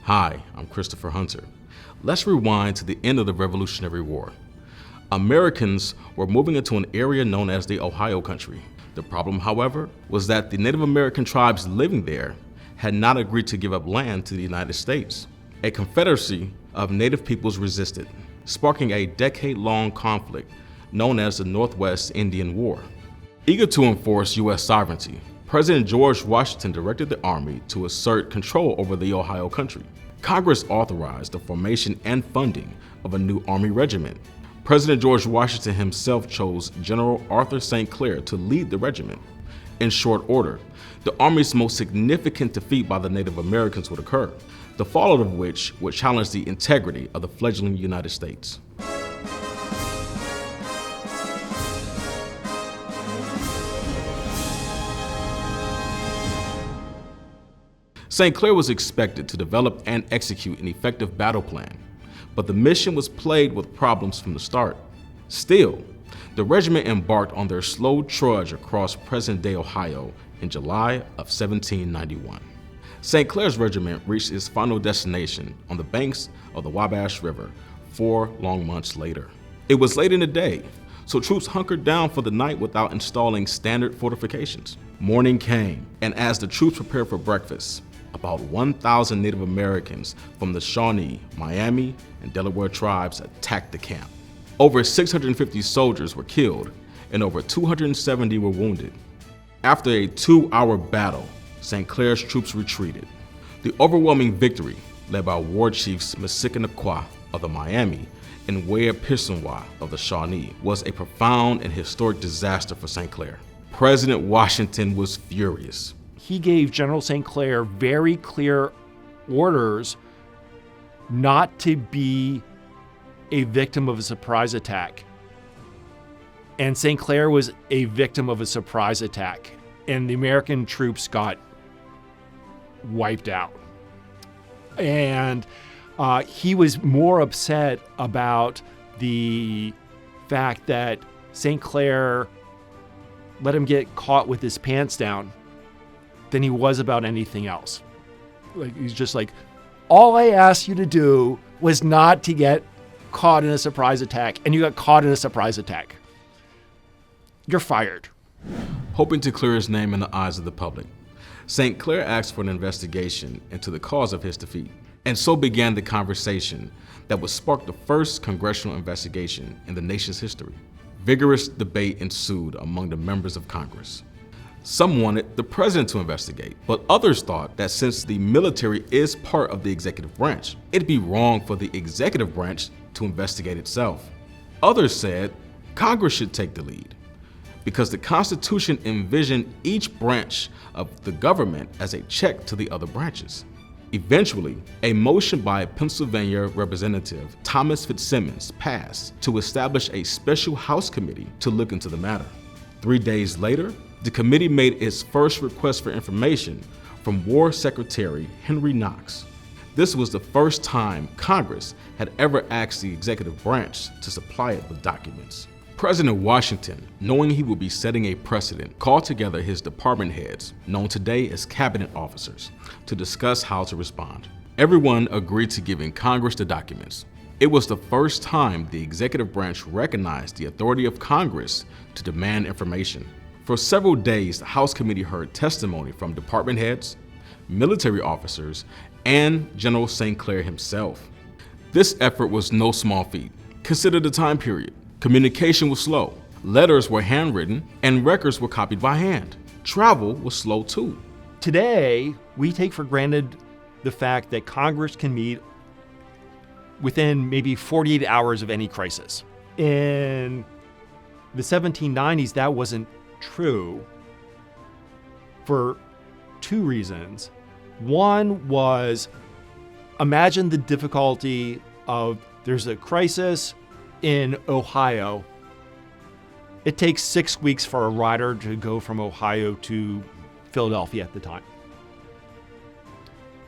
Hi, I'm Christopher Hunter. Let's rewind to the end of the Revolutionary War. Americans were moving into an area known as the Ohio Country. The problem, however, was that the Native American tribes living there had not agreed to give up land to the United States. A confederacy of Native peoples resisted, sparking a decade-long conflict known as the Northwest Indian War. Eager to enforce U.S. sovereignty, President George Washington directed the Army to assert control over the Ohio Country. Congress authorized the formation and funding of a new Army regiment. President George Washington himself chose General Arthur St. Clair to lead the regiment. In short order, the Army's most significant defeat by the Native Americans would occur, the fallout of which would challenge the integrity of the fledgling United States. St. Clair was expected to develop and execute an effective battle plan, but the mission was plagued with problems from the start. Still, the regiment embarked on their slow trudge across present-day Ohio in July of 1791. St. Clair's regiment reached its final destination on the banks of the Wabash River 4 long months later. It was late in the day, so troops hunkered down for the night without installing standard fortifications. Morning came, and as the troops prepared for breakfast, about 1,000 Native Americans from the Shawnee, Miami, and Delaware tribes attacked the camp. Over 650 soldiers were killed, and over 270 were wounded. After a 2-hour battle, St. Clair's troops retreated. The overwhelming victory, led by War Chiefs Mesikinaqua of the Miami and Weah-Pisonwa of the Shawnee, was a profound and historic disaster for St. Clair. President Washington was furious. He gave General St. Clair very clear orders not to be a victim of a surprise attack. And St. Clair was a victim of a surprise attack, and the American troops got wiped out. And he was more upset about the fact that St. Clair let him get caught with his pants down than he was about anything else. Like, he's just like, all I asked you to do was not to get caught in a surprise attack, and you got caught in a surprise attack. You're fired. Hoping to clear his name in the eyes of the public, St. Clair asked for an investigation into the cause of his defeat, and so began the conversation that would spark the first congressional investigation in the nation's history. Vigorous debate ensued among the members of Congress. Some wanted the president to investigate, but others thought that since the military is part of the executive branch, it'd be wrong for the executive branch to investigate itself. Others said Congress should take the lead, because the Constitution envisioned each branch of the government as a check to the other branches. Eventually, a motion by Pennsylvania Representative Thomas Fitzsimmons passed to establish a special House committee to look into the matter. 3 days later, the committee made its first request for information from War Secretary Henry Knox. This was the first time Congress had ever asked the executive branch to supply it with documents. President Washington, knowing he would be setting a precedent, called together his department heads, known today as cabinet officers, to discuss how to respond. Everyone agreed to giving Congress the documents. It was the first time the executive branch recognized the authority of Congress to demand information. For several days, the House committee heard testimony from department heads, military officers, and General St. Clair himself. This effort was no small feat. Consider the time period. Communication was slow, letters were handwritten, and records were copied by hand. Travel was slow too. Today, we take for granted the fact that Congress can meet within maybe 48 hours of any crisis. In the 1790s, that wasn't true for 2 reasons. One was, imagine the difficulty of there's a crisis in Ohio. It takes 6 weeks for a rider to go from Ohio to Philadelphia at the time.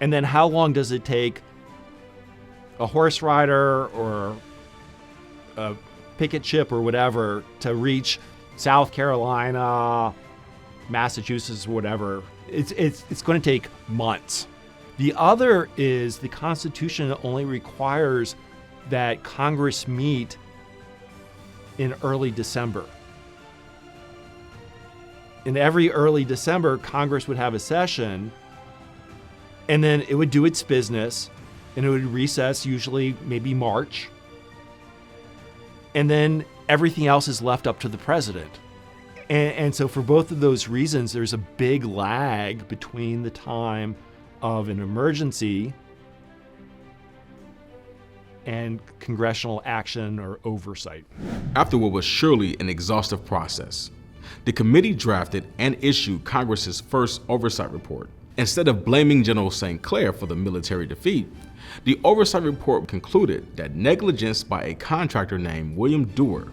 And then how long does it take a horse rider or a picket ship or whatever to reach South Carolina, Massachusetts, whatever? It's going to take months. The other is the Constitution only requires that Congress meet in early December. In every early December, Congress would have a session, and then it would do its business, and it would recess, usually maybe March. And then everything else is left up to the president. And so for both of those reasons, there's a big lag between the time of an emergency and congressional action or oversight. After what was surely an exhaustive process, the committee drafted and issued Congress's first oversight report. Instead of blaming General St. Clair for the military defeat, the oversight report concluded that negligence by a contractor named William Dewar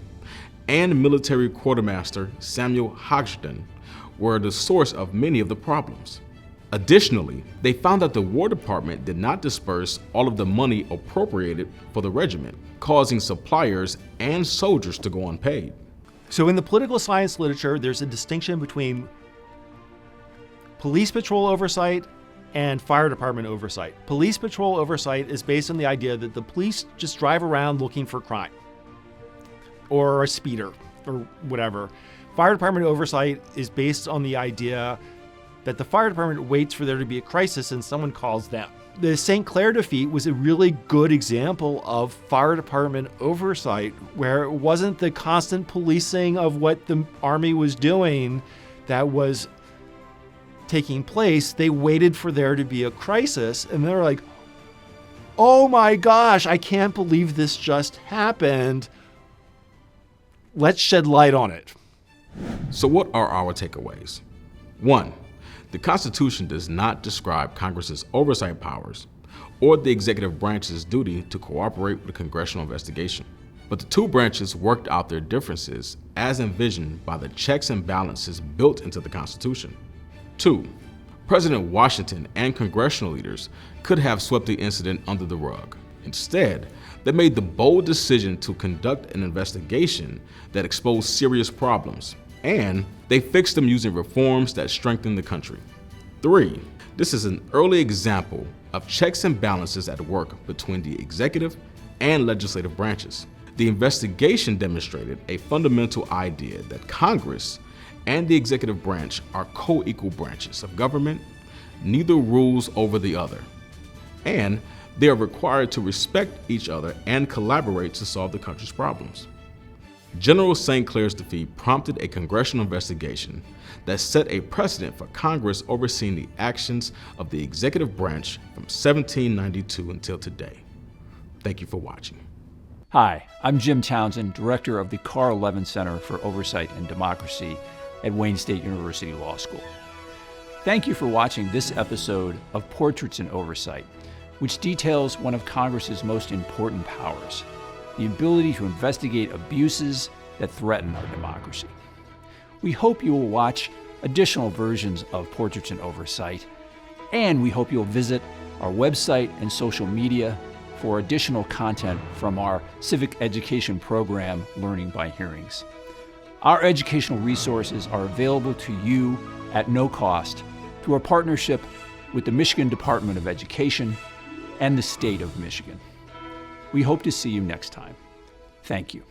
and military quartermaster Samuel Hodgson were the source of many of the problems. Additionally, they found that the War Department did not disperse all of the money appropriated for the regiment, causing suppliers and soldiers to go unpaid. So in the political science literature, there's a distinction between police patrol oversight and fire department oversight. Police patrol oversight is based on the idea that the police just drive around looking for crime or a speeder or whatever. Fire department oversight is based on the idea that the fire department waits for there to be a crisis and someone calls them. The St. Clair defeat was a really good example of fire department oversight, where it wasn't the constant policing of what the Army was doing that was taking place. They waited for there to be a crisis, and they're like, oh my gosh, I can't believe this just happened. Let's shed light on it. So what are our takeaways? 1. The Constitution does not describe Congress's oversight powers or the executive branch's duty to cooperate with a congressional investigation. But the two branches worked out their differences as envisioned by the checks and balances built into the Constitution. 2. President Washington and congressional leaders could have swept the incident under the rug. Instead, they made the bold decision to conduct an investigation that exposed serious problems, and they fixed them using reforms that strengthened the country. 3. This is an early example of checks and balances at work between the executive and legislative branches. The investigation demonstrated a fundamental idea that Congress and the executive branch are co-equal branches of government. Neither rules over the other, and they are required to respect each other and collaborate to solve the country's problems. General St. Clair's defeat prompted a congressional investigation that set a precedent for Congress overseeing the actions of the executive branch from 1792 until today. Thank you for watching. Hi, I'm Jim Townsend, Director of the Carl Levin Center for Oversight and Democracy at Wayne State University Law School. Thank you for watching this episode of Portraits in Oversight, which details one of Congress's most important powers, the ability to investigate abuses that threaten our democracy. We hope you will watch additional versions of Portraits in Oversight, and we hope you'll visit our website and social media for additional content from our civic education program, Learning by Hearings. Our educational resources are available to you at no cost through a partnership with the Michigan Department of Education and the state of Michigan. We hope to see you next time. Thank you.